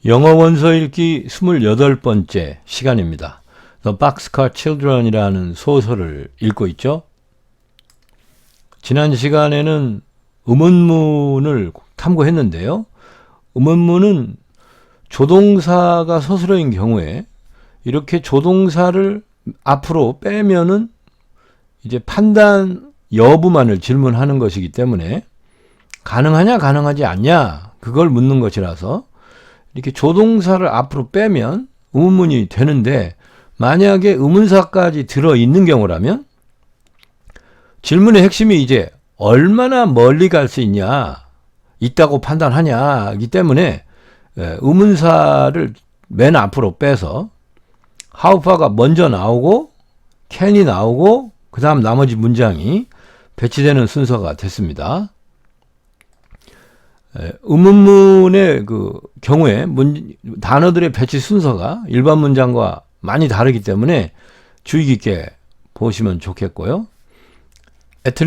영어 원서 읽기 28번째 시간입니다. The Boxcar Children이라는 소설을 읽고 있죠. 지난 시간에는 음원문을 탐구했는데요. 음원문은 조동사가 서술어인 경우에 이렇게 조동사를 앞으로 빼면은 이제 판단 여부만을 질문하는 것이기 때문에 가능하냐 가능하지 않냐 그걸 묻는 것이라서 이렇게 조동사를 앞으로 빼면 의문문이 되는데, 만약에 의문사까지 들어있는 경우라면 질문의 핵심이 이제 얼마나 멀리 갈 수 있다고 판단하냐이기 때문에 의문사를 맨 앞으로 빼서 how far가 먼저 나오고 can이 나오고 그 다음 나머지 문장이 배치되는 순서가 됐습니다. 의문문의 그 경우에 단어들의 배치 순서가 일반 문장과 많이 다르기 때문에 주의 깊게 보시면 좋겠고요. at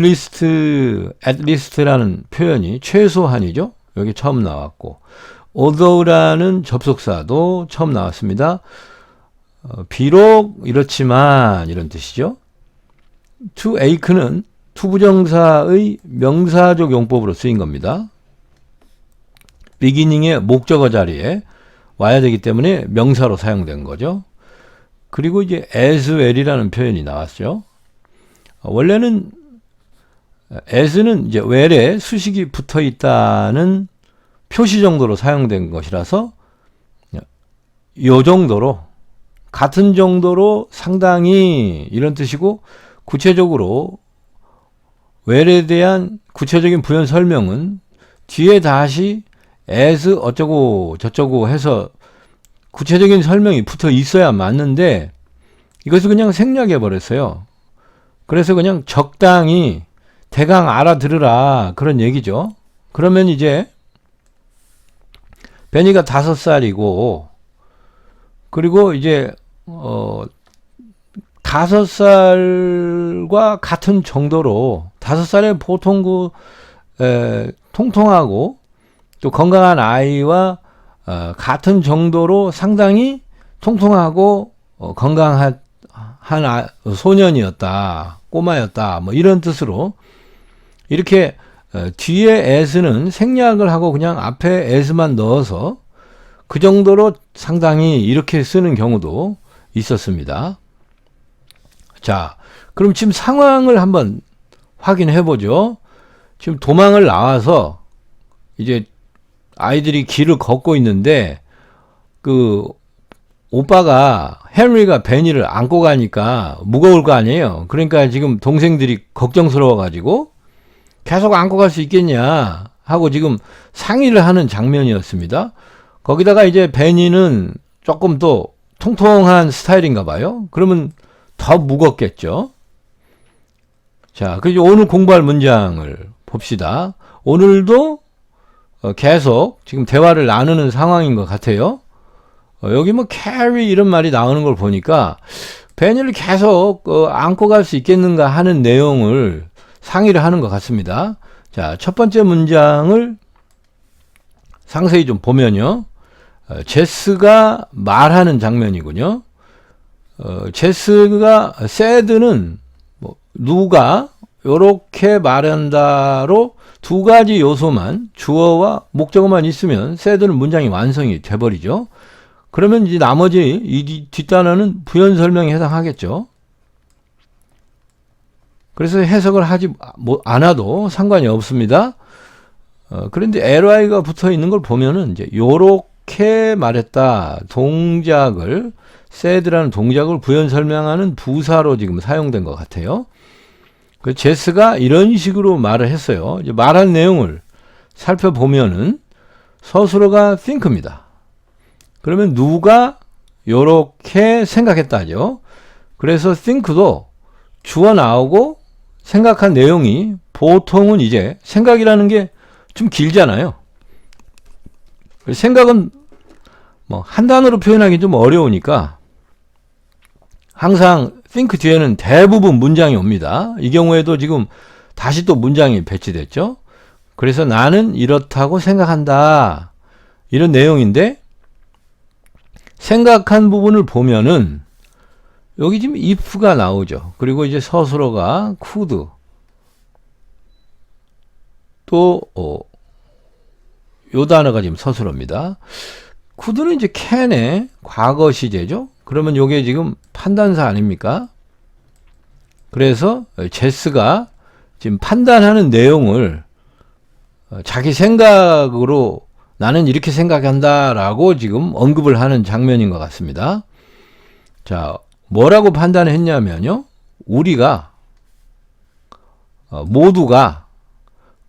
least라는 표현이 최소한이죠. 여기 처음 나왔고, although라는 접속사도 처음 나왔습니다. 비록 이렇지만 이런 뜻이죠. to ache는 투부정사의 명사적 용법으로 쓰인 겁니다. beginning의 목적어 자리에 와야 되기 때문에 명사로 사용된 거죠. 그리고 이제 as well이라는 표현이 나왔죠. 원래는 as는 이제 well에 수식이 붙어 있다는 표시 정도로 사용된 것이라서 요 정도로, 같은 정도로, 상당히 이런 뜻이고, 구체적으로 well에 대한 구체적인 부연 설명은 뒤에 다시 as 어쩌고 저쩌고 해서 구체적인 설명이 붙어 있어야 맞는데 이것을 그냥 생략해 버렸어요. 그래서 그냥 적당히 대강 알아들으라 그런 얘기죠. 그러면 이제 베니가 5살이고, 그리고 이제 5살과 같은 정도로 5살에 보통 통통하고 또 건강한 아이와 같은 정도로 상당히 통통하고 건강한 소년이었다, 꼬마였다, 뭐 이런 뜻으로 이렇게 뒤에 as는 생략을 하고 그냥 앞에 as만 넣어서 그 정도로 상당히 이렇게 쓰는 경우도 있었습니다. 자, 그럼 지금 상황을 한번 확인해 보죠. 지금 도망을 나와서 이제 아이들이 길을 걷고 있는데 그 오빠가 헨리가 베니를 안고 가니까 무거울 거 아니에요. 그러니까 지금 동생들이 걱정스러워 가지고 계속 안고 갈 수 있겠냐 하고 지금 상의를 하는 장면이었습니다. 거기다가 이제 베니는 조금 또 통통한 스타일인가 봐요. 그러면 더 무겁겠죠. 자, 그리고 오늘 공부할 문장을 봅시다. 오늘도 계속 지금 대화를 나누는 상황인 것 같아요. 여기 뭐 carry 이런 말이 나오는 걸 보니까 베니를 계속 안고 갈 수 있겠는가 하는 내용을 상의를 하는 것 같습니다. 자, 첫 번째 문장을 상세히 좀 보면요. 제스가 말하는 장면이군요. 제스가 said는 뭐 누가 요렇게 말한다로 두 가지 요소만, 주어와 목적어만 있으면 said는 문장이 완성이 돼버리죠. 그러면 이제 나머지 이 뒷단어는 부연 설명에 해당하겠죠. 그래서 해석을 하지 않아도 상관이 없습니다. 그런데 ly가 붙어 있는 걸 보면은 이제 요렇게 말했다, 동작을, said라는 동작을 부연 설명하는 부사로 지금 사용된 것 같아요. 그 제스가 이런 식으로 말을 했어요. 이제 말한 내용을 살펴보면은 서술어가 think입니다. 그러면 누가 요렇게 생각했다죠. 그래서 think도 주어 나오고 생각한 내용이 보통은 이제 생각이라는 게 좀 길잖아요. 생각은 뭐 한 단어로 표현하기 좀 어려우니까 항상 think 뒤에는 대부분 문장이 옵니다. 이 경우에도 지금 다시 또 문장이 배치됐죠. 그래서 나는 이렇다고 생각한다, 이런 내용인데 생각한 부분을 보면은 여기 지금 if가 나오죠. 그리고 이제 서술어가 could. 또 요 단어가 지금 서술어입니다. could는 이제 can의 과거 시제죠. 그러면 요게 지금 판단사 아닙니까? 그래서 제스가 지금 판단하는 내용을 자기 생각으로 나는 이렇게 생각한다라고 지금 언급을 하는 장면인 것 같습니다. 자, 뭐라고 판단했냐면요. 우리가 모두가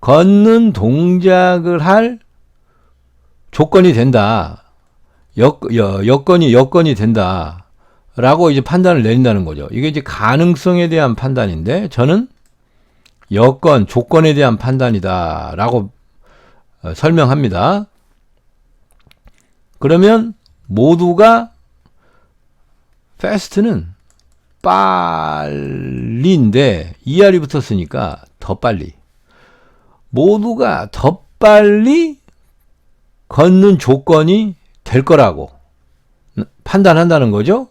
걷는 동작을 할 조건이 된다. 여건이 된다. 라고 이제 판단을 내린다는 거죠. 이게 이제 가능성에 대한 판단인데 저는 조건에 대한 판단이다. 라고 설명합니다. 그러면 모두가 fast는 빨리인데 ER이 붙었으니까 더 빨리. 모두가 더 빨리 걷는 조건이 될 거라고 판단한다는 거죠.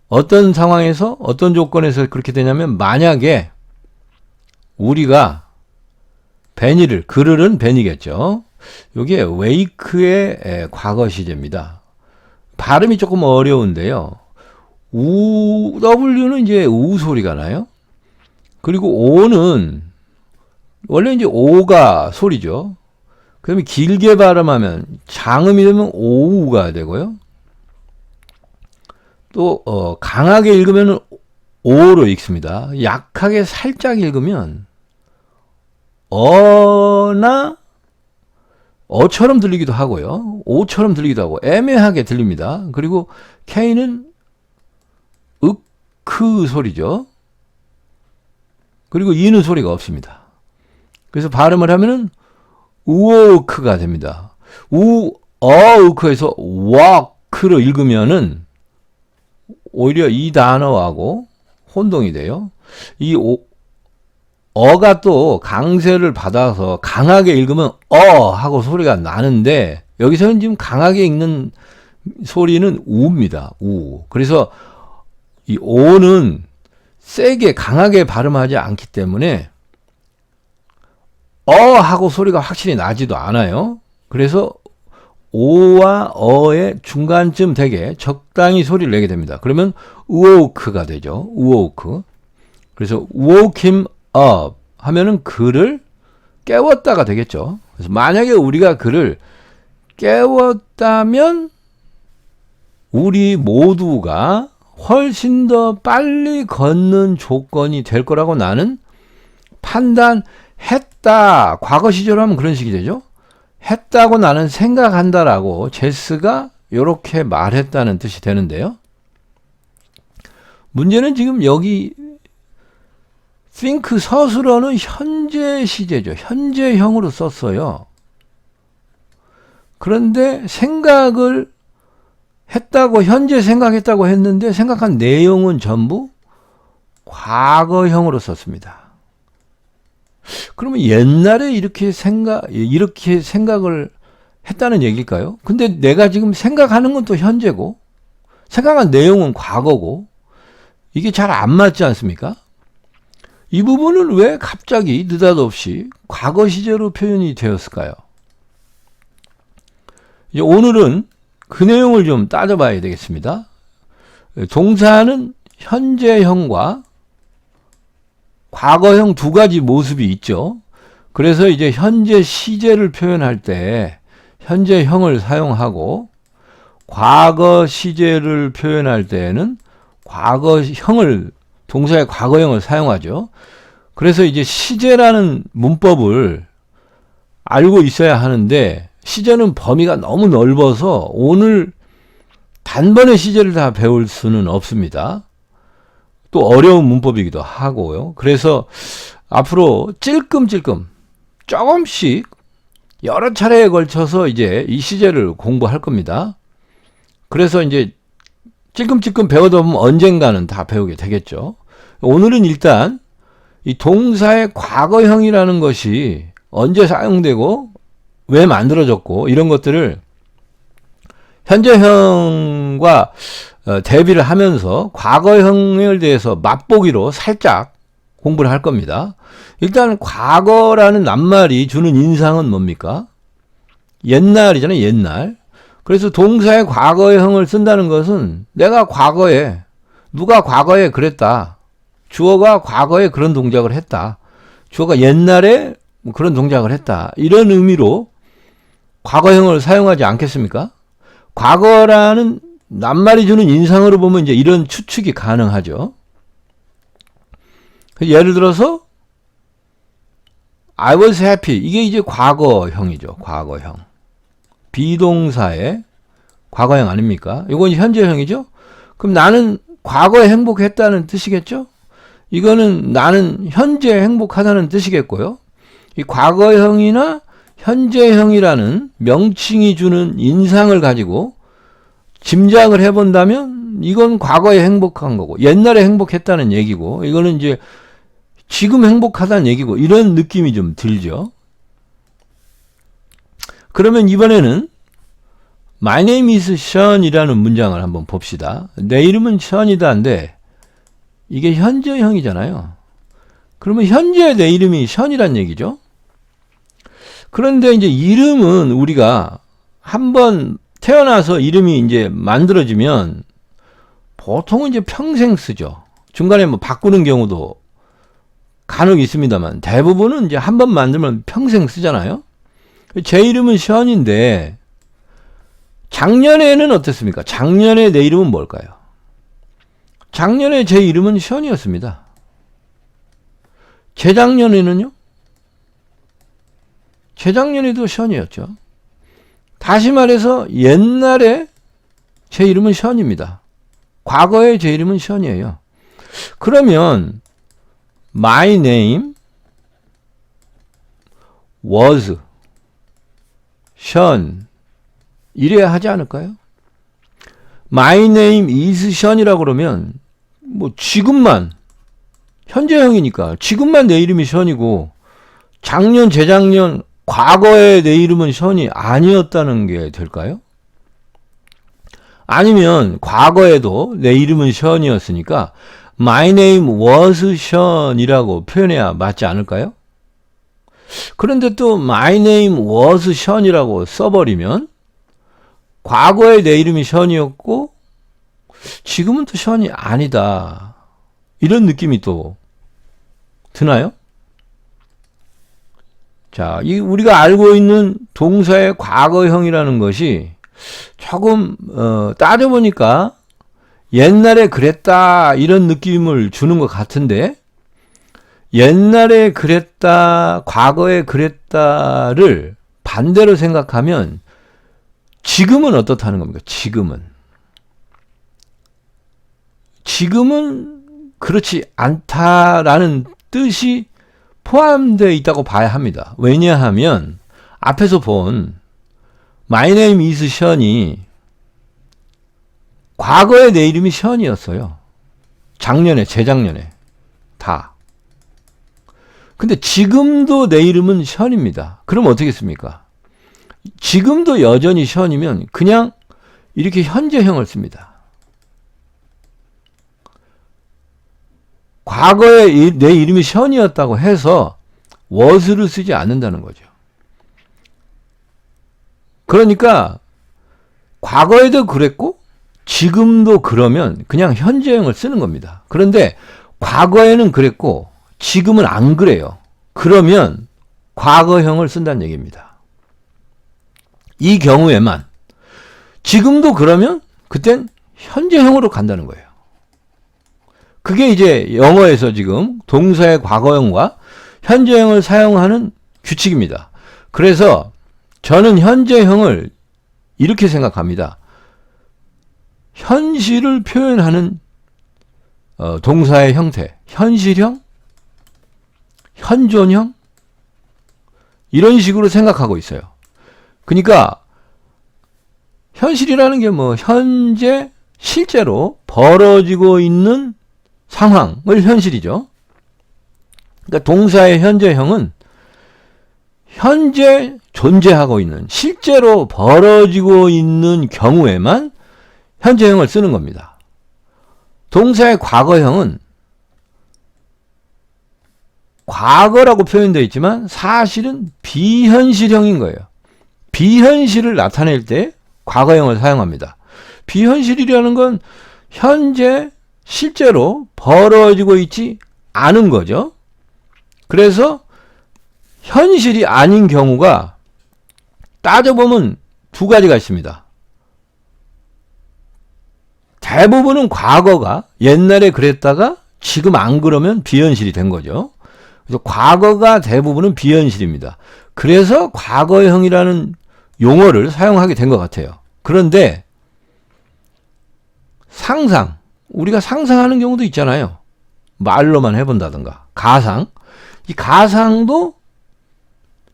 어떤 상황에서 어떤 조건에서 그렇게 되냐면 만약에 우리가 그를은 벤이겠죠. 이게 wake의 과거 시제입니다. 발음이 조금 어려운데요. W는 이제 우 소리가 나요. 그리고 O는 원래 이제 O가 소리죠. 그러면 길게 발음하면 장음이 되면 오우가 되고요. 또 강하게 읽으면 오로 읽습니다. 약하게 살짝 읽으면 어처럼 들리기도 하고요. 오처럼 들리기도 하고 애매하게 들립니다. 그리고 K는 으크 소리죠. 그리고 이는 소리가 없습니다. 그래서 발음을 하면은 우어크가 됩니다. 우어크에서 와크로 읽으면은 오히려 이 단어하고 혼동이 돼요. 이 어가 또 강세를 받아서 강하게 읽으면 하고 소리가 나는데 여기서는 지금 강하게 읽는 소리는 우입니다. 우. 그래서 이 오는 세게 강하게 발음하지 않기 때문에 하고 소리가 확실히 나지도 않아요. 그래서 오와 어의 중간쯤 되게 적당히 소리를 내게 됩니다. 그러면 woke가 되죠. woke. 그래서 woke him up 하면은 그를 깨웠다가 되겠죠. 그래서 만약에 우리가 그를 깨웠다면 우리 모두가 훨씬 더 빨리 걷는 조건이 될 거라고 나는 판단했다. 과거 시제로 하면 그런 식이 되죠. 했다고 나는 생각한다라고 제스가 이렇게 말했다는 뜻이 되는데요. 문제는 지금 여기 think 서술어는 현재 시제죠. 현재형으로 썼어요. 그런데 생각을 했다고 현재 생각했다고 했는데 생각한 내용은 전부 과거형으로 썼습니다. 그러면 옛날에 이렇게 생각을 했다는 얘기일까요? 근데 내가 지금 생각하는 건 또 현재고 생각한 내용은 과거고 이게 잘 안 맞지 않습니까? 이 부분은 왜 갑자기 느닷없이 과거 시제로 표현이 되었을까요? 이제 오늘은 그 내용을 좀 따져봐야 되겠습니다. 동사는 현재형과 과거형 두 가지 모습이 있죠. 그래서 이제 현재 시제를 표현할 때 현재형을 사용하고 과거 시제를 표현할 때에는 동사의 과거형을 사용하죠. 그래서 이제 시제라는 문법을 알고 있어야 하는데 시제는 범위가 너무 넓어서 오늘 단번에 시제를 다 배울 수는 없습니다. 또 어려운 문법이기도 하고요. 그래서 앞으로 찔끔찔끔 조금씩 여러 차례에 걸쳐서 이제 이 시제를 공부할 겁니다. 그래서 이제 찔끔찔끔 배우다 보면 언젠가는 다 배우게 되겠죠. 오늘은 일단 이 동사의 과거형이라는 것이 언제 사용되고 왜 만들어졌고 이런 것들을 현재형과 대비를 하면서 과거형에 대해서 맛보기로 살짝 공부를 할 겁니다. 일단 과거라는 낱말이 주는 인상은 뭡니까? 옛날이잖아요. 옛날. 그래서 동사의 과거형을 쓴다는 것은 내가 과거에, 누가 과거에 그랬다. 주어가 과거에 그런 동작을 했다. 주어가 옛날에 그런 동작을 했다. 이런 의미로 과거형을 사용하지 않겠습니까? 과거라는 낱말이 주는 인상으로 보면 이제 이런 추측이 가능하죠. 예를 들어서 I was happy. 이게 이제 과거형이죠. 과거형. 비동사의 과거형 아닙니까? 이건 현재형이죠. 그럼 나는 과거에 행복했다는 뜻이겠죠? 이거는 나는 현재 행복하다는 뜻이겠고요. 이 과거형이나 현재형이라는 명칭이 주는 인상을 가지고 짐작을 해본다면 이건 과거에 행복한 거고 옛날에 행복했다는 얘기고 이거는 이제 지금 행복하다는 얘기고 이런 느낌이 좀 들죠. 그러면 이번에는 My name is Sean이라는 문장을 한번 봅시다. 내 이름은 Sean이다인데 이게 현재형이잖아요. 그러면 현재 내 이름이 Sean이란 얘기죠. 그런데 이제 이름은 우리가 한번 태어나서 이름이 이제 만들어지면 보통은 이제 평생 쓰죠. 중간에 뭐 바꾸는 경우도 간혹 있습니다만 대부분은 이제 한번 만들면 평생 쓰잖아요. 제 이름은 Sean인데 작년에는 어땠습니까? 작년에 내 이름은 뭘까요? 작년에 제 이름은 Sean이었습니다. 재작년에는요? 재작년에도 Sean이었죠. 다시 말해서 옛날에 제 이름은 Sean입니다. 과거에 제 이름은 Sean이에요. 그러면 My name was Sean 이래야 하지 않을까요? My name is Sean이라고 그러면 뭐 지금만 현재형이니까 지금만 내 이름이 Sean이고 작년 재작년 과거에 내 이름은 Sean이 아니었다는 게 될까요? 아니면 과거에도 내 이름은 Sean이었으니까 My name was Sean이라고 표현해야 맞지 않을까요? 그런데 또 My name was Sean이라고 써버리면 과거에 내 이름이 Sean이었고 지금은 또 Sean이 아니다. 이런 느낌이 또 드나요? 자, 우리가 알고 있는 동사의 과거형이라는 것이 조금 따져보니까 옛날에 그랬다 이런 느낌을 주는 것 같은데 옛날에 그랬다, 과거에 그랬다를 반대로 생각하면 지금은 어떻다는 겁니까? 지금은 그렇지 않다라는 뜻이 포함되어 있다고 봐야 합니다. 왜냐하면 앞에서 본 My name is Sean이 과거에 내 이름이 Sean이었어요. 작년에, 재작년에 다. 근데 지금도 내 이름은 Sean입니다. 그럼 어떻겠습니까? 지금도 여전히 Sean이면 그냥 이렇게 현재형을 씁니다. 과거에 내 이름이 Sean이었다고 해서 was를 쓰지 않는다는 거죠. 그러니까 과거에도 그랬고 지금도 그러면 그냥 현재형을 쓰는 겁니다. 그런데 과거에는 그랬고 지금은 안 그래요. 그러면 과거형을 쓴다는 얘기입니다. 이 경우에만 지금도 그러면 그땐 현재형으로 간다는 거예요. 그게 이제 영어에서 지금 동사의 과거형과 현재형을 사용하는 규칙입니다. 그래서 저는 현재형을 이렇게 생각합니다. 현실을 표현하는 동사의 형태, 현실형, 현존형 이런 식으로 생각하고 있어요. 그러니까 현실이라는 게 뭐 현재 실제로 벌어지고 있는 상황을 현실이죠. 그러니까 동사의 현재형은 현재 존재하고 있는, 실제로 벌어지고 있는 경우에만 현재형을 쓰는 겁니다. 동사의 과거형은 과거라고 표현되어 있지만 사실은 비현실형인 거예요. 비현실을 나타낼 때 과거형을 사용합니다. 비현실이라는 건 현재 실제로 벌어지고 있지 않은 거죠. 그래서 현실이 아닌 경우가 따져보면 두 가지가 있습니다. 대부분은 과거가 옛날에 그랬다가 지금 안 그러면 비현실이 된 거죠. 그래서 과거가 대부분은 비현실입니다. 그래서 과거형이라는 용어를 사용하게 된 것 같아요. 그런데 상상, 우리가 상상하는 경우도 있잖아요. 말로만 해본다든가 가상, 이 가상도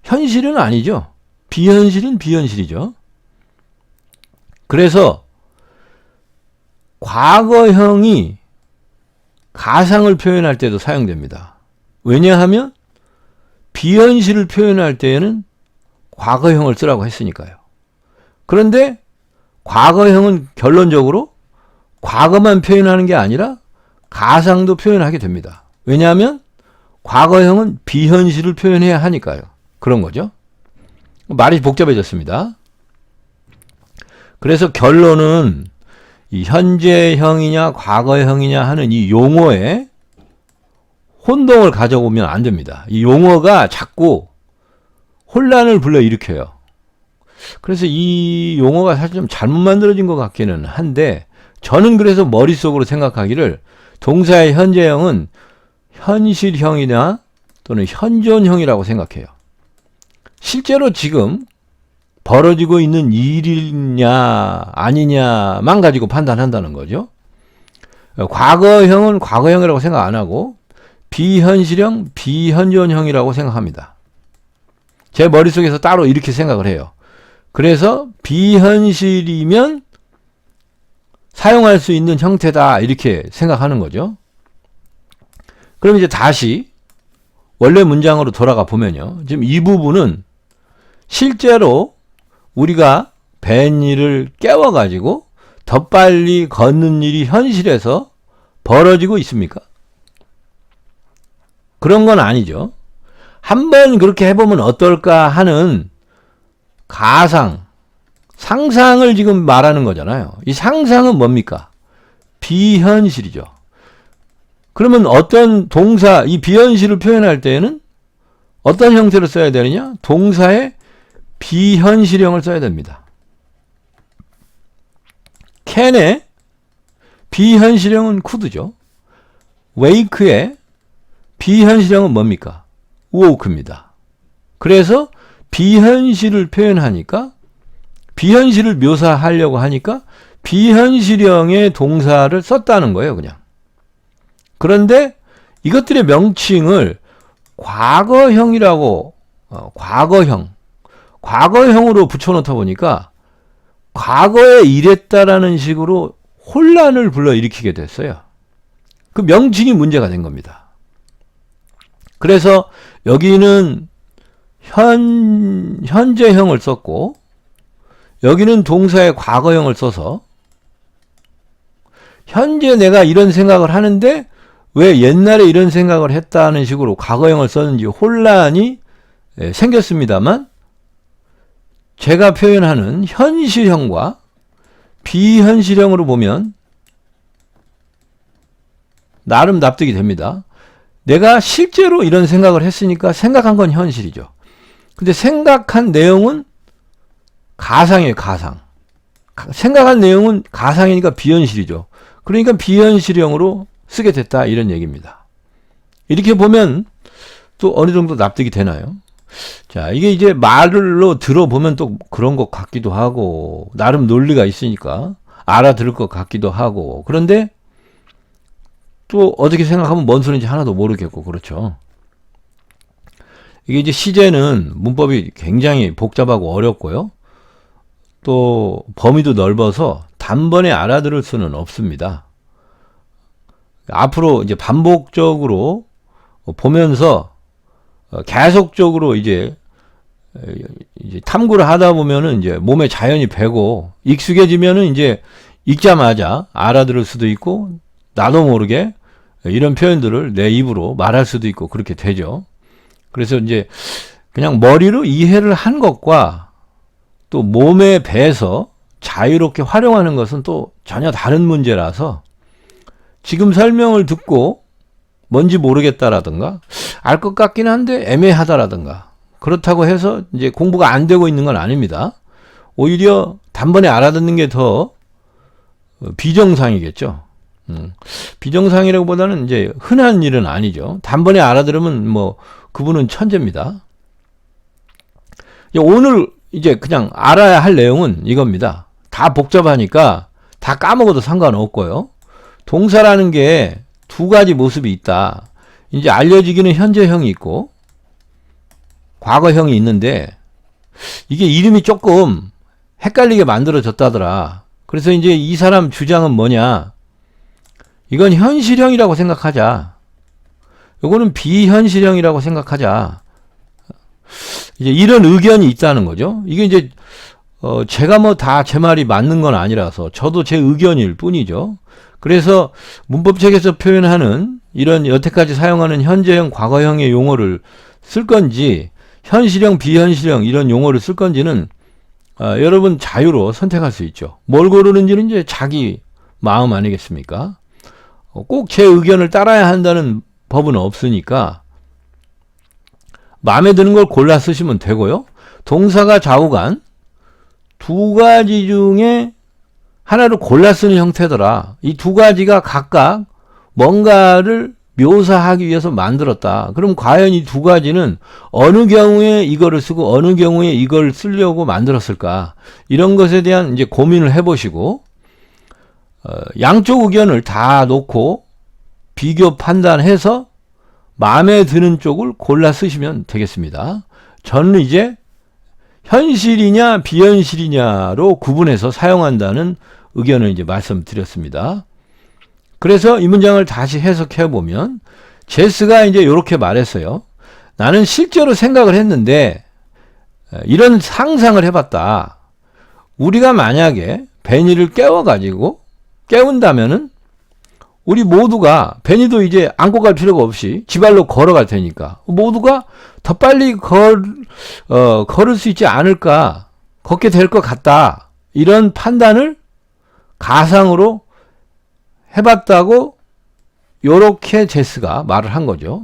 현실은 아니죠. 비현실은 비현실이죠. 그래서 과거형이 가상을 표현할 때도 사용됩니다. 왜냐하면 비현실을 표현할 때에는 과거형을 쓰라고 했으니까요. 그런데 과거형은 결론적으로 과거만 표현하는 게 아니라 가상도 표현하게 됩니다. 왜냐하면 과거형은 비현실을 표현해야 하니까요. 그런 거죠. 말이 복잡해졌습니다. 그래서 결론은 이 현재형이냐 과거형이냐 하는 이 용어에 혼동을 가져오면 안 됩니다. 이 용어가 자꾸 혼란을 불러일으켜요. 그래서 이 용어가 사실 좀 잘못 만들어진 것 같기는 한데, 저는 그래서 머릿속으로 생각하기를 동사의 현재형은 현실형이나 또는 현존형이라고 생각해요. 실제로 지금 벌어지고 있는 일이냐 아니냐만 가지고 판단한다는 거죠. 과거형은 과거형이라고 생각 안 하고 비현실형, 비현존형이라고 생각합니다. 제 머릿속에서 따로 이렇게 생각을 해요. 그래서 비현실이면 사용할 수 있는 형태다 이렇게 생각하는 거죠. 그럼 이제 다시 원래 문장으로 돌아가 보면요. 지금 이 부분은 실제로 우리가 뱃일을 깨워가지고 더 빨리 걷는 일이 현실에서 벌어지고 있습니까? 그런 건 아니죠. 한번 그렇게 해보면 어떨까 하는 가상, 상상을 지금 말하는 거잖아요. 이 상상은 뭡니까? 비현실이죠. 그러면 어떤 동사, 이 비현실을 표현할 때에는 어떤 형태로 써야 되느냐? 동사의 비현실형을 써야 됩니다. can의 비현실형은 could죠. wake의 비현실형은 뭡니까? woke입니다. 그래서 비현실을 표현하니까, 비현실을 묘사하려고 하니까 비현실형의 동사를 썼다는 거예요, 그냥. 그런데 이것들의 명칭을 과거형이라고, 과거형으로 붙여놓다 보니까 과거에 이랬다라는 식으로 혼란을 불러일으키게 됐어요. 그 명칭이 문제가 된 겁니다. 그래서 여기는 현재형을 썼고, 여기는 동사의 과거형을 써서 현재 내가 이런 생각을 하는데 왜 옛날에 이런 생각을 했다는 식으로 과거형을 썼는지 혼란이 생겼습니다만, 제가 표현하는 현실형과 비현실형으로 보면 나름 납득이 됩니다. 내가 실제로 이런 생각을 했으니까 생각한 건 현실이죠. 근데 생각한 내용은 가상이에요, 가상. 생각한 내용은 가상이니까 비현실이죠. 그러니까 비현실형으로 쓰게 됐다, 이런 얘기입니다. 이렇게 보면 또 어느 정도 납득이 되나요? 자, 이게 이제 말로 들어보면 또 그런 것 같기도 하고, 나름 논리가 있으니까 알아들을 것 같기도 하고, 그런데 또 어떻게 생각하면 뭔 소리인지 하나도 모르겠고, 그렇죠. 이게 이제 시제는 문법이 굉장히 복잡하고 어렵고요. 또 범위도 넓어서 단번에 알아들을 수는 없습니다. 앞으로 이제 반복적으로 보면서 계속적으로 이제 이제 탐구를 하다 보면은 이제 몸에 자연히 배고 익숙해지면은 이제 읽자마자 알아들을 수도 있고 나도 모르게 이런 표현들을 내 입으로 말할 수도 있고 그렇게 되죠. 그래서 이제 그냥 머리로 이해를 한 것과 또 몸에 배서 자유롭게 활용하는 것은 또 전혀 다른 문제라서 지금 설명을 듣고 뭔지 모르겠다라든가 알 것 같긴 한데 애매하다라든가 그렇다고 해서 이제 공부가 안 되고 있는 건 아닙니다. 오히려 단번에 알아듣는 게 더 비정상이겠죠. 비정상이라기보다는 이제 흔한 일은 아니죠. 단번에 알아들으면 뭐 그분은 천재입니다. 오늘 이제 그냥 알아야 할 내용은 이겁니다. 다 복잡하니까 다 까먹어도 상관없고요. 동사라는 게 두 가지 모습이 있다. 이제 알려지기는 현재형이 있고 과거형이 있는데 이게 이름이 조금 헷갈리게 만들어졌다더라. 그래서 이제 이 사람 주장은 뭐냐? 이건 현실형이라고 생각하자. 요거는 비현실형이라고 생각하자. 이제 이런 의견이 있다는 거죠. 이게 이제 제가 뭐 다 제 말이 맞는 건 아니라서 저도 제 의견일 뿐이죠. 그래서 문법책에서 표현하는 이런 여태까지 사용하는 현재형, 과거형의 용어를 쓸 건지 현실형, 비현실형 이런 용어를 쓸 건지는 여러분 자유로 선택할 수 있죠. 뭘 고르는지는 이제 자기 마음 아니겠습니까? 꼭 제 의견을 따라야 한다는 법은 없으니까 마음에 드는 걸 골라 쓰시면 되고요. 동사가 좌우간 두 가지 중에 하나를 골라 쓰는 형태더라. 이 두 가지가 각각 뭔가를 묘사하기 위해서 만들었다. 그럼 과연 이 두 가지는 어느 경우에 이거를 쓰고 어느 경우에 이걸 쓰려고 만들었을까? 이런 것에 대한 이제 고민을 해보시고 양쪽 의견을 다 놓고 비교 판단해서 마음에 드는 쪽을 골라 쓰시면 되겠습니다. 저는 이제 현실이냐 비현실이냐로 구분해서 사용한다는 의견을 이제 말씀드렸습니다. 그래서 이 문장을 다시 해석해 보면 제스가 이제 이렇게 말했어요. 나는 실제로 생각을 했는데 이런 상상을 해봤다. 우리가 만약에 베니를 깨워가지고 깨운다면은 우리 모두가 베니도 이제 안고 갈 필요가 없이 지발로 걸어갈 테니까 모두가 더 빨리 걸을 수 있지 않을까, 걷게 될 것 같다. 이런 판단을 가상으로 해봤다고 요렇게 제스가 말을 한 거죠.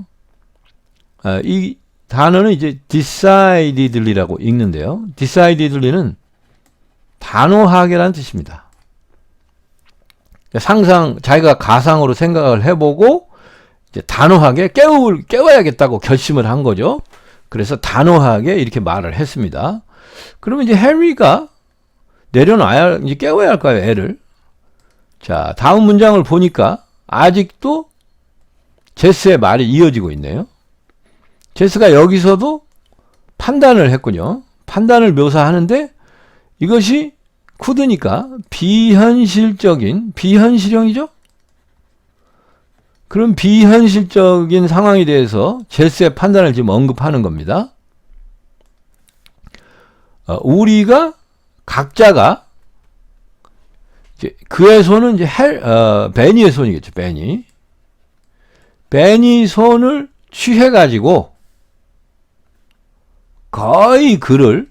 이 단어는 이제 decidedly라고 읽는데요. decidedly는 단호하게라는 뜻입니다. 자기가 가상으로 생각을 해보고 이제 단호하게 깨워야겠다고 결심을 한 거죠. 그래서 단호하게 이렇게 말을 했습니다. 그러면 이제 해리가 이제 깨워야 할까요, 애를? 자, 다음 문장을 보니까 아직도 제스의 말이 이어지고 있네요. 제스가 여기서도 판단을 했군요. 판단을 묘사하는데 이것이 could니까 비현실형이죠? 그럼 비현실적인 상황에 대해서 제스의 판단을 지금 언급하는 겁니다. 우리가 각자가 그의 손은 이제 베니의 손이겠죠. 베니 손을 취해가지고 거의 그를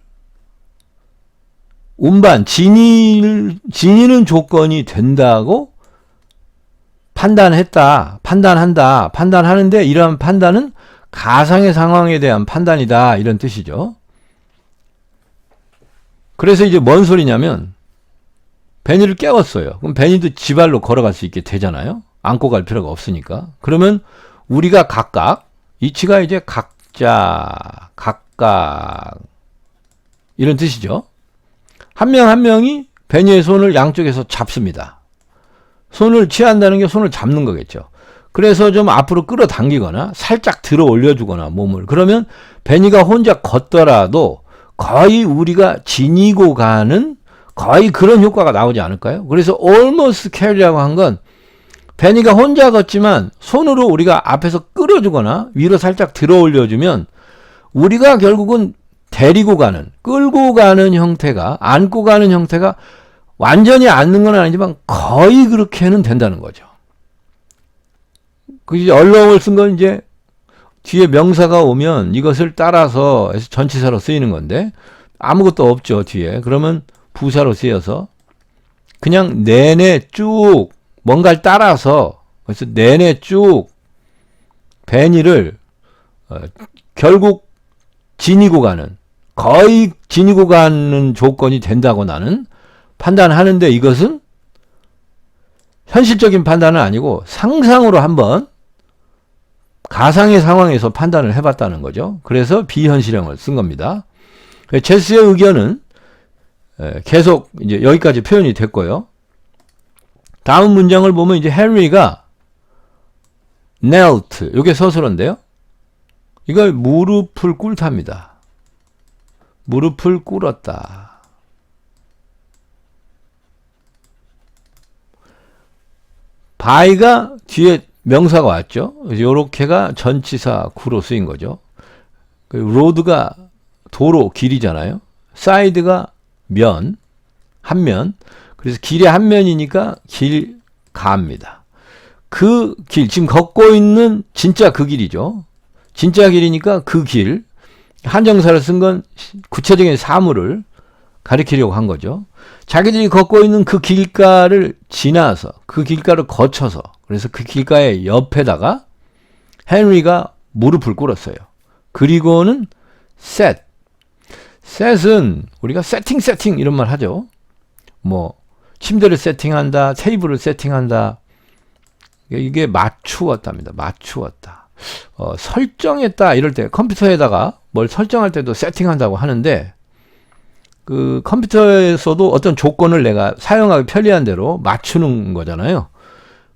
운반, 지니는 조건이 된다고 판단하는데 이러한 판단은 가상의 상황에 대한 판단이다. 이런 뜻이죠. 그래서 이제 뭔 소리냐면 베니를 깨웠어요. 그럼 베니도 지발로 걸어갈 수 있게 되잖아요. 안고 갈 필요가 없으니까. 그러면 우리가 각각, 이치가 이제 각각 이런 뜻이죠. 한 명 한 명이 베니의 손을 양쪽에서 잡습니다. 손을 취한다는 게 손을 잡는 거겠죠. 그래서 좀 앞으로 끌어당기거나 살짝 들어 올려주거나 몸을. 그러면 베니가 혼자 걷더라도 거의 우리가 지니고 가는 거의 그런 효과가 나오지 않을까요? 그래서 almost carry라고 한 건 베니가 혼자 걷지만 손으로 우리가 앞에서 끌어주거나 위로 살짝 들어 올려주면 우리가 결국은 데리고 가는, 끌고 가는 형태가, 안고 가는 형태가 완전히 앉는 건 아니지만 거의 그렇게는 된다는 거죠. 그 얼렁을 쓴 건 이제 뒤에 명사가 오면 이것을 따라서 해서 전치사로 쓰이는 건데 아무것도 없죠, 뒤에. 그러면 부사로 쓰여서 그냥 내내 쭉 뭔가를 따라서, 그래서 내내 쭉 베니를 결국 지니고 가는, 거의 지니고 가는 조건이 된다고 나는 판단하는데, 이것은 현실적인 판단은 아니고 상상으로 한번 가상의 상황에서 판단을 해봤다는 거죠. 그래서 비현실형을 쓴 겁니다. 제스의 의견은 계속 이제 여기까지 표현이 됐고요. 다음 문장을 보면 이제 헨리가 knelt, 이게 서술어인데요. 이걸 무릎을 꿇답니다. 무릎을 꿇었다. by가 뒤에 명사가 왔죠. 요렇게가 전치사 구로 쓰인 거죠. road가 도로, 길이잖아요. side가 면, 한 면. 그래서 길의 한 면이니까 길가입니다. 그 길, 지금 걷고 있는 진짜 그 길이죠. 진짜 길이니까 그 길. 한정사를 쓴 건 구체적인 사물을 가리키려고 한 거죠. 자기들이 걷고 있는 그 길가를 지나서, 그 길가를 거쳐서, 그래서 그 길가의 옆에다가 헨리가 무릎을 꿇었어요. 그리고는 set. set은 우리가 세팅 이런 말 하죠. 뭐 침대를 세팅한다, 테이블을 세팅한다. 이게 맞추었답니다. 맞추었다. 설정했다 이럴 때, 컴퓨터에다가 뭘 설정할 때도 세팅한다고 하는데, 그 컴퓨터에서도 어떤 조건을 내가 사용하기 편리한 대로 맞추는 거잖아요.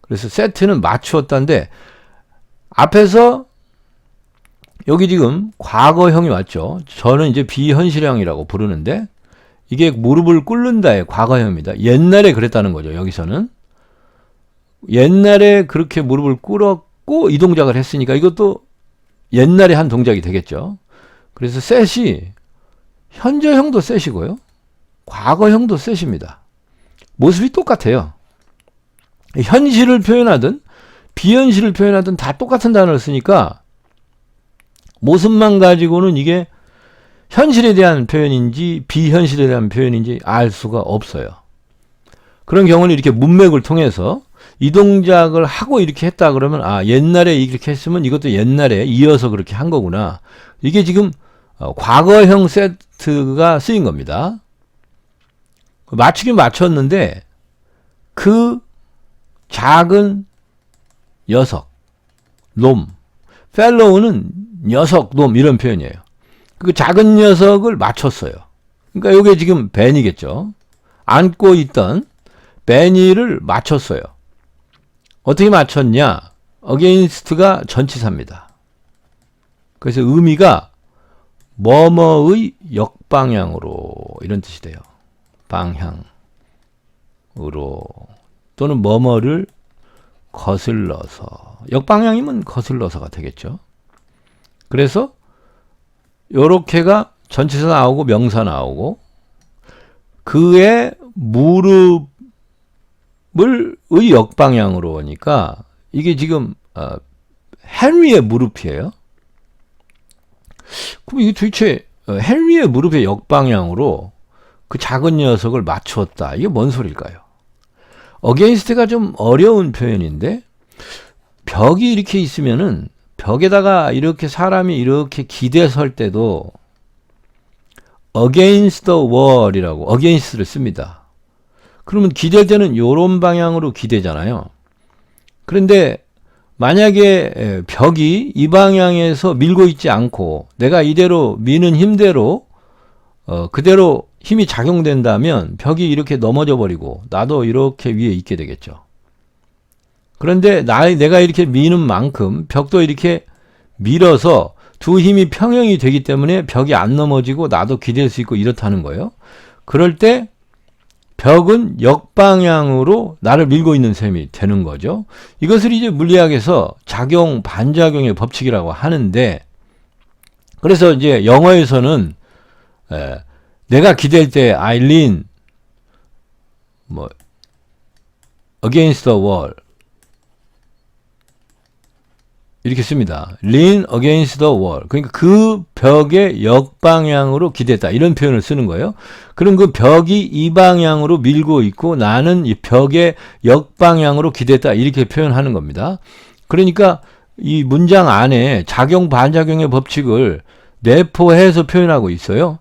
그래서 세트는 맞추었다인데, 앞에서 여기 지금 과거형이 왔죠. 저는 이제 비현실형이라고 부르는데, 이게 무릎을 꿇는다의 과거형입니다. 옛날에 그랬다는 거죠. 여기서는 옛날에 그렇게 무릎을 꿇었고 이 동작을 했으니까 이것도 옛날에 한 동작이 되겠죠. 그래서 셋이 현재형도 셋이고요, 과거형도 셋입니다. 모습이 똑같아요. 현실을 표현하든 비현실을 표현하든 다 똑같은 단어를 쓰니까 모습만 가지고는 이게 현실에 대한 표현인지 비현실에 대한 표현인지 알 수가 없어요. 그런 경우는 이렇게 문맥을 통해서 이 동작을 하고 이렇게 했다 그러면, 아, 옛날에 이렇게 했으면 이것도 옛날에 이어서 그렇게 한 거구나. 이게 지금 과거형 세트가 쓰인 겁니다. 맞추긴 맞췄는데 그 작은 녀석, 놈, fellow는 녀석, 놈 이런 표현이에요. 그 작은 녀석을 맞췄어요. 그러니까 이게 지금 베니겠죠. 안고 있던 베니를 맞췄어요. 어떻게 맞췄냐? against가 전치사입니다. 그래서 의미가 뭐뭐의 역방향으로 이런 뜻이 돼요. 방향으로 또는 뭐뭐를 거슬러서, 역방향이면 거슬러서가 되겠죠. 그래서 요렇게가 전치사 나오고 명사 나오고, 그의 무릎을 의 역방향으로 오니까 이게 지금 헨리의 무릎이에요. 그럼 이게 도대체 헨리의 무릎의 역방향으로 그 작은 녀석을 맞추었다, 이게 뭔 소릴까요? against가 좀 어려운 표현인데, 벽이 이렇게 있으면은 벽에다가 이렇게 사람이 이렇게 기대 설 때도 against the wall이라고 against를 씁니다. 그러면 기댈 때는 요런 방향으로 기대잖아요. 그런데 만약에 벽이 이 방향에서 밀고 있지 않고 내가 이대로 미는 힘대로 그대로 힘이 작용된다면 벽이 이렇게 넘어져 버리고 나도 이렇게 위에 있게 되겠죠. 그런데 내가 이렇게 미는 만큼 벽도 이렇게 밀어서 두 힘이 평형이 되기 때문에 벽이 안 넘어지고 나도 기댈 수 있고 이렇다는 거예요. 그럴 때 벽은 역방향으로 나를 밀고 있는 셈이 되는 거죠. 이것을 이제 물리학에서 작용, 반작용의 법칙이라고 하는데, 그래서 이제 영어에서는 내가 기댈 때 I lean 뭐 against the wall 이렇게 씁니다. lean against the wall. 그러니까 그 벽의 역방향으로 기댔다. 이런 표현을 쓰는 거예요. 그럼 그 벽이 이 방향으로 밀고 있고 나는 이 벽의 역방향으로 기댔다. 이렇게 표현하는 겁니다. 그러니까 이 문장 안에 작용 반작용의 법칙을 내포해서 표현하고 있어요.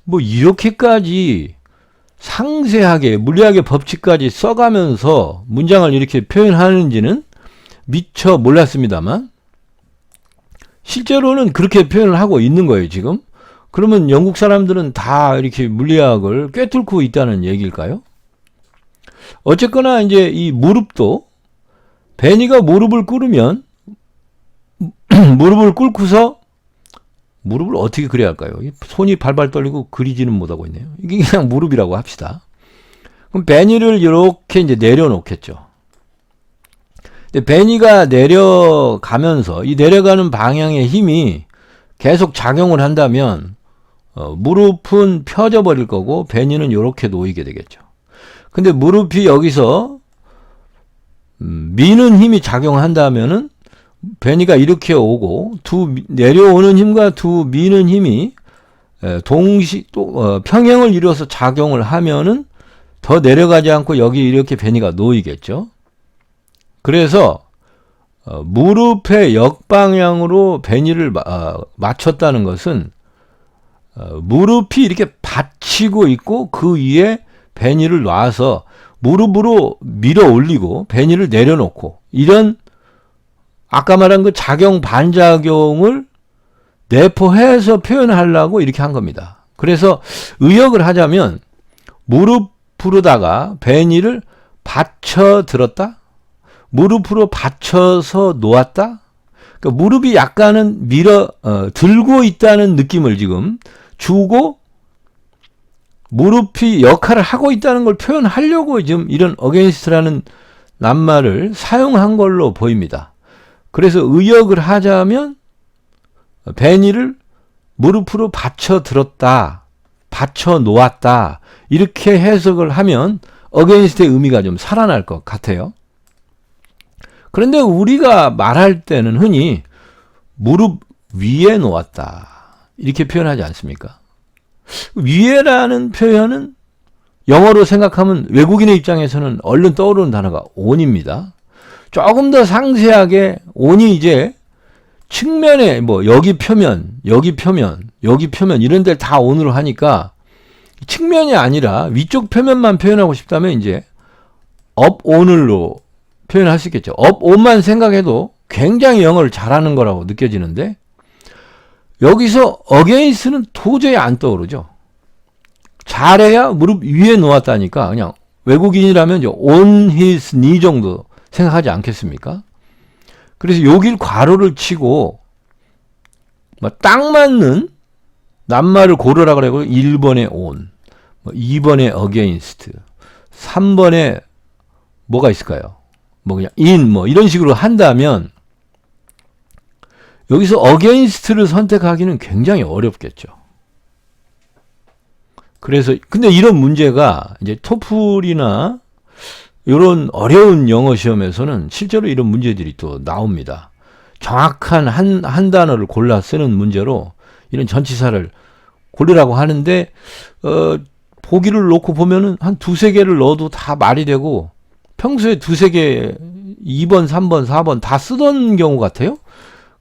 뭐 이렇게까지 상세하게 물리학의 법칙까지 써가면서 문장을 이렇게 표현하는지는 미처 몰랐습니다만 실제로는 그렇게 표현을 하고 있는 거예요, 지금. 그러면 영국 사람들은 다 이렇게 물리학을 꿰뚫고 있다는 얘기일까요? 어쨌거나 이제 이 무릎도 베니가 무릎을 꿇으면 무릎을 꿇고서 무릎을 어떻게 그려야 할까요? 손이 발발 떨리고 그리지는 못하고 있네요. 이게 그냥 무릎이라고 합시다. 그럼 베니를 이렇게 이제 내려놓겠죠. 베니가 내려가면서 이 내려가는 방향의 힘이 계속 작용을 한다면 무릎은 펴져 버릴 거고 베니는 이렇게 놓이게 되겠죠. 근데 무릎이 여기서 미는 힘이 작용한다면은 베니가 이렇게 오고 내려오는 힘과 미는 힘이 평행을 이루어서 작용을 하면은 더 내려가지 않고 여기 이렇게 베니가 놓이겠죠. 그래서 무릎의 역방향으로 베니를 맞췄다는 것은 무릎이 이렇게 받치고 있고 그 위에 베니를 놔서 무릎으로 밀어 올리고 베니를 내려놓고 이런 아까 말한 그 작용 반작용을 내포해서 표현하려고 이렇게 한 겁니다. 그래서 의역을 하자면 무릎으로다가 베니를 받쳐 들었다. 무릎으로 받쳐서 놓았다. 그러니까 무릎이 약간은 들고 있다는 느낌을 지금 주고 무릎이 역할을 하고 있다는 걸 표현하려고 지금 이런 against라는 낱말을 사용한 걸로 보입니다. 그래서 의역을 하자면 베니를 무릎으로 받쳐 들었다, 받쳐 놓았다 이렇게 해석을 하면 against의 의미가 좀 살아날 것 같아요. 그런데 우리가 말할 때는 흔히 무릎 위에 놓았다 이렇게 표현하지 않습니까? 위에라는 표현은 영어로 생각하면 외국인의 입장에서는 얼른 떠오르는 단어가 on입니다. 조금 더 상세하게 on이 이제 측면에 뭐 여기 표면 이런 데를 다 on으로 하니까 측면이 아니라 위쪽 표면만 표현하고 싶다면 이제 up on을로 표현할 수 있겠죠. up on만 생각해도 굉장히 영어를 잘하는 거라고 느껴지는데 여기서 against는 도저히 안 떠오르죠. 잘해야 무릎 위에 놓았다니까 그냥 외국인이라면 이제 on his knee 정도 생각하지 않겠습니까? 그래서 여길 괄호를 치고 딱 맞는 낱말을 고르라 그래고 1번에 on, 2번에 against, 3번에 뭐가 있을까요? 뭐 그냥 in 이런 식으로 한다면 여기서 against를 선택하기는 굉장히 어렵겠죠. 그래서 근데 이런 문제가 이제 토플이나 이런 어려운 영어 시험에서는 실제로 이런 문제들이 또 나옵니다. 정확한 한 단어를 골라 쓰는 문제로 이런 전치사를 고르라고 하는데 보기를 놓고 보면은 한 두세 개를 넣어도 다 말이 되고 평소에 두세 개 2번, 3번, 4번 다 쓰던 경우 같아요.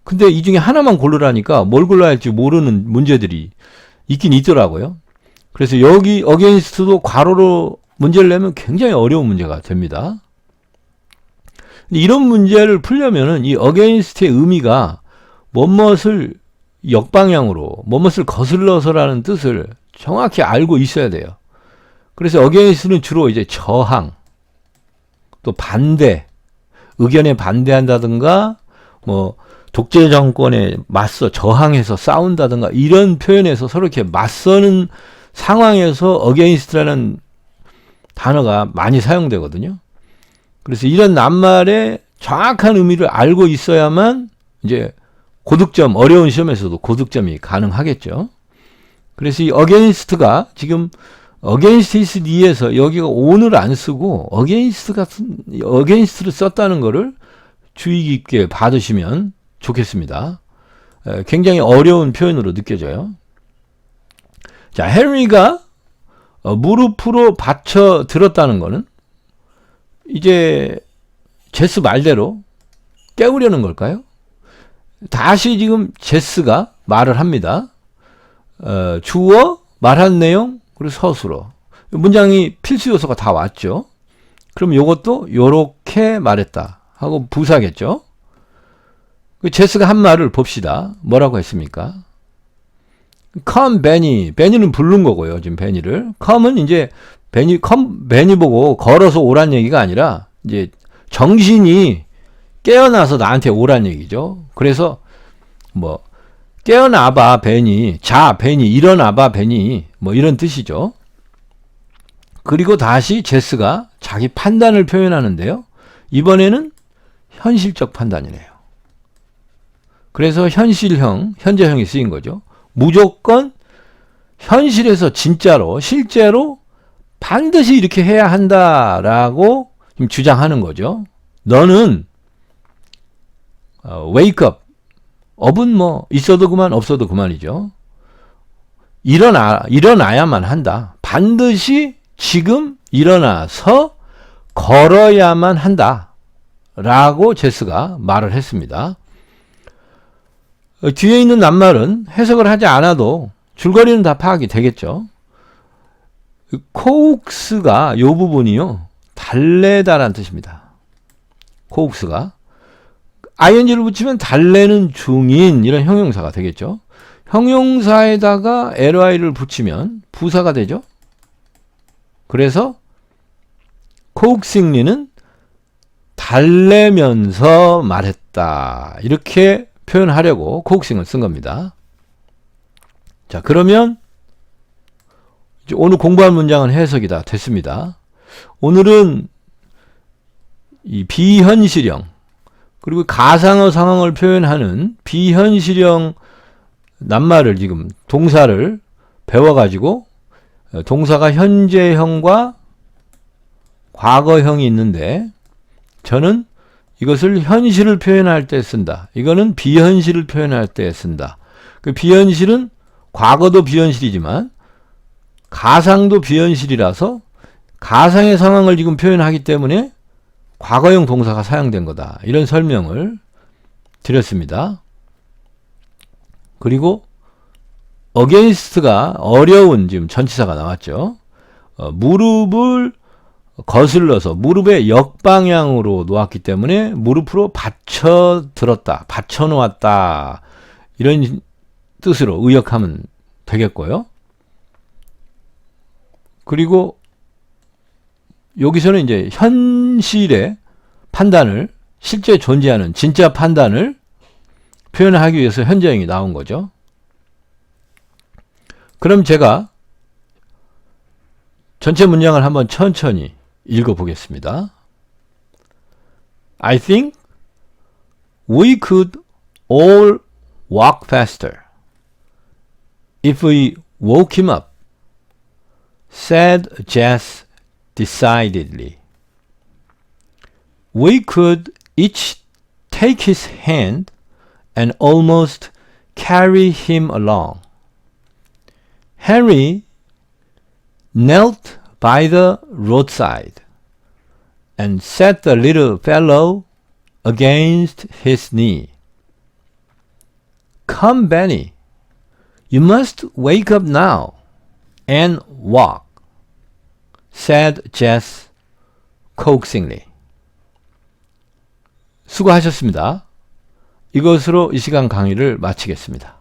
근데 이 중에 하나만 고르라니까 뭘 골라야 할지 모르는 문제들이 있긴 있더라고요. 그래서 여기 against도 괄호로 문제를 내면 굉장히 어려운 문제가 됩니다. 이런 문제를 풀려면은 이 against의 의미가 뭐뭇을 역방향으로 뭐뭇을 거슬러서라는 뜻을 정확히 알고 있어야 돼요. 그래서 against는 주로 이제 저항, 또 반대, 의견에 반대한다든가 뭐 독재 정권에 맞서 저항해서 싸운다든가 이런 표현에서 서로 이렇게 맞서는 상황에서 against라는 단어가 많이 사용되거든요. 그래서 이런 낱말의 정확한 의미를 알고 있어야만 이제 고득점, 어려운 시험에서도 고득점이 가능하겠죠. 그래서 이 against가 지금 against his knee에서 여기가 on을 안 쓰고 against를 썼다는 거를 주의 깊게 받으시면 좋겠습니다. 굉장히 어려운 표현으로 느껴져요. 자, 헨리가 무릎으로 받쳐 들었다는 거는 이제 제스 말대로 깨우려는 걸까요? 다시 지금 제스가 말을 합니다. 주어, 말한 내용, 그리고 서술어. 문장이 필수 요소가 다 왔죠. 그럼 요것도 요렇게 말했다 하고 부사겠죠. 제스가 한 말을 봅시다. 뭐라고 했습니까? Come, 베니. 베니는 부른 거고요. 지금 베니를. Come은 이제 베니 보고 걸어서 오란 얘기가 아니라 이제 정신이 깨어나서 나한테 오란 얘기죠. 그래서 뭐 깨어나봐 베니, 자 베니, 일어나봐 베니, 뭐 이런 뜻이죠. 그리고 다시 제스가 자기 판단을 표현하는데요. 이번에는 현실적 판단이네요. 그래서 현실형, 현재형이 쓰인 거죠. 무조건 현실에서 진짜로, 실제로 반드시 이렇게 해야 한다라고 지금 주장하는 거죠. 너는 wake up. 업은 뭐 있어도 그만 없어도 그만이죠. 일어나야만 한다. 반드시 지금 일어나서 걸어야만 한다. 라고 제스가 말을 했습니다. 뒤에 있는 낱말은 해석을 하지 않아도 줄거리는 다 파악이 되겠죠. 코욱스가 요 부분이요. 달래다라는 뜻입니다. 코욱스가. ing를 붙이면 달래는 중인 이런 형용사가 되겠죠. 형용사에다가 ly를 붙이면 부사가 되죠. 그래서 코욱싱리는 달래면서 말했다. 이렇게 표현하려고 코욱싱을 쓴 겁니다. 자, 그러면 이제 오늘 공부한 문장은 해석이 다 됐습니다. 오늘은 이 비현실형 그리고 가상어 상황을 표현하는 비현실형 낱말을 지금 동사를 배워가지고 동사가 현재형과 과거형이 있는데 저는 이것을 현실을 표현할 때 쓴다. 이거는 비현실을 표현할 때 쓴다. 그 비현실은 과거도 비현실이지만 가상도 비현실이라서 가상의 상황을 지금 표현하기 때문에 과거형 동사가 사용된 거다. 이런 설명을 드렸습니다. 그리고 against가 어려운 지금 전치사가 나왔죠. 무릎을 거슬러서 무릎의 역방향으로 놓았기 때문에 무릎으로 받쳐 들었다. 받쳐 놓았다. 이런 뜻으로 의역하면 되겠고요. 그리고 여기서는 이제 현실의 판단을 실제 존재하는 진짜 판단을 표현하기 위해서 현재형이 나온 거죠. 그럼 제가 전체 문장을 한번 천천히 읽어보겠습니다. I think we could all walk faster if we woke him up, said Jess decidedly. We could each take his hand and almost carry him along. Henry knelt by the roadside and set the little fellow against his knee. Come, Benny, you must wake up now and walk, said Jess coaxingly. 수고하셨습니다. 이것으로 이 시간 강의를 마치겠습니다.